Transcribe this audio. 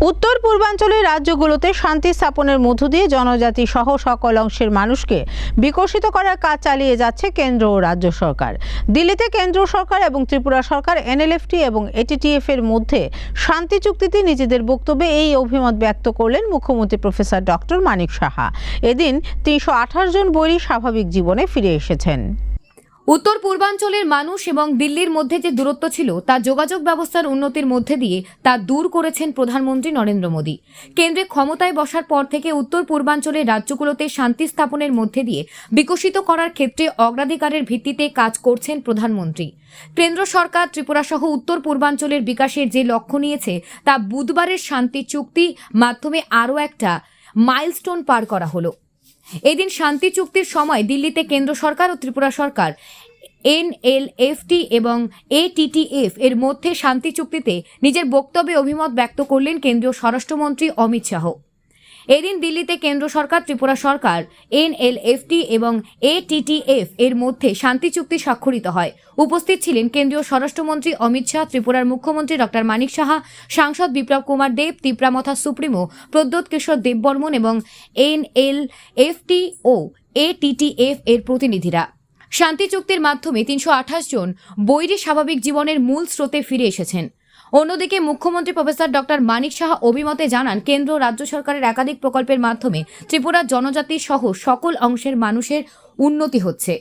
উত্তর পূর্বাঞ্চলের রাজ্যগুলোতে শান্তি স্থাপনের মধ্য দিয়ে জনজাতি সহ সকল অংশের মানুষকে বিকশিত করার কাজ চালিয়ে যাচ্ছে কেন্দ্র ও রাজ্য সরকার। দিল্লিতে কেন্দ্র সরকার এবং ত্রিপুরা সরকার এনএলএফটি এবং এটিটিএফ এর মধ্যে শান্তি চুক্তিতে নিজেদের বক্তব্যে এই অভিমত ব্যক্ত করলেন মুখ্যমন্ত্রী প্রফেসর ডক্টর মানিক সাহা। এদিন ৩২৮ জন বৈরী স্বাভাবিক জীবনে ফিরে এসেছেন। উত্তর পূর্বাঞ্চলের মানুষ এবং দিল্লির মধ্যে যে দূরত্ব ছিল তা যোগাযোগ ব্যবস্থার উন্নতির মধ্যে দিয়ে তা দূর করেছেন প্রধানমন্ত্রী নরেন্দ্র মোদী। কেন্দ্রে ক্ষমতায় বসার পর থেকে উত্তর পূর্বাঞ্চলের রাজ্যগুলোতে শান্তি স্থাপনের মধ্যে দিয়ে বিকশিত করার ক্ষেত্রে অগ্রাধিকারের ভিত্তিতে কাজ করছেন প্রধানমন্ত্রী। কেন্দ্র সরকার ত্রিপুরা সহ উত্তর পূর্বাঞ্চলের বিকাশের যে লক্ষ্য নিয়েছে তা বুধবারের শান্তি চুক্তি মাধ্যমে আরও একটা মাইলস্টোন পার করা হলো। এদিন শান্তি চুক্তির সময় দিল্লিতে কেন্দ্র সরকার ও ত্রিপুরা সরকার এনএলএফটি এবং এটিটিএফ এর মধ্যে শান্তি চুক্তিতে নিজের বক্তব্যে অভিমত ব্যক্ত করলেন কেন্দ্রীয় স্বরাষ্ট্রমন্ত্রী অমিত শাহ। এদিন দিল্লিতে কেন্দ্র সরকার ত্রিপুরা সরকার এনএলএফটি এবং এটিটিএফ এর মধ্যে শান্তি চুক্তি স্বাক্ষরিত হয়। উপস্থিত ছিলেন কেন্দ্রীয় স্বরাষ্ট্রমন্ত্রী অমিত শাহ, ত্রিপুরার মুখ্যমন্ত্রী ডক্টর মানিক সাহা, সাংসদ বিপ্লব কুমার দেব, ত্রিপুরামথা সুপ্রিমো প্রদ্যোৎ কিশোর দেববর্মন এবং এনএলএফটি ও এটিটিএফ এর প্রতিনিধিরা। শান্তি চুক্তির মাধ্যমে ৩২৮ জন বৈরী স্বাভাবিক জীবনের মূল স্রোতে ফিরে এসেছেন। অন্যদিকে মুখ্যমন্ত্রী প্রফেসর ডক্টর মানিক সাহা অভিমতে জানান, কেন্দ্র রাজ্য সরকারের একাধিক প্রকল্পের মাধ্যমে ত্রিপুরার জনজাতি সহ সকল অংশের মানুষের উন্নতি হচ্ছে।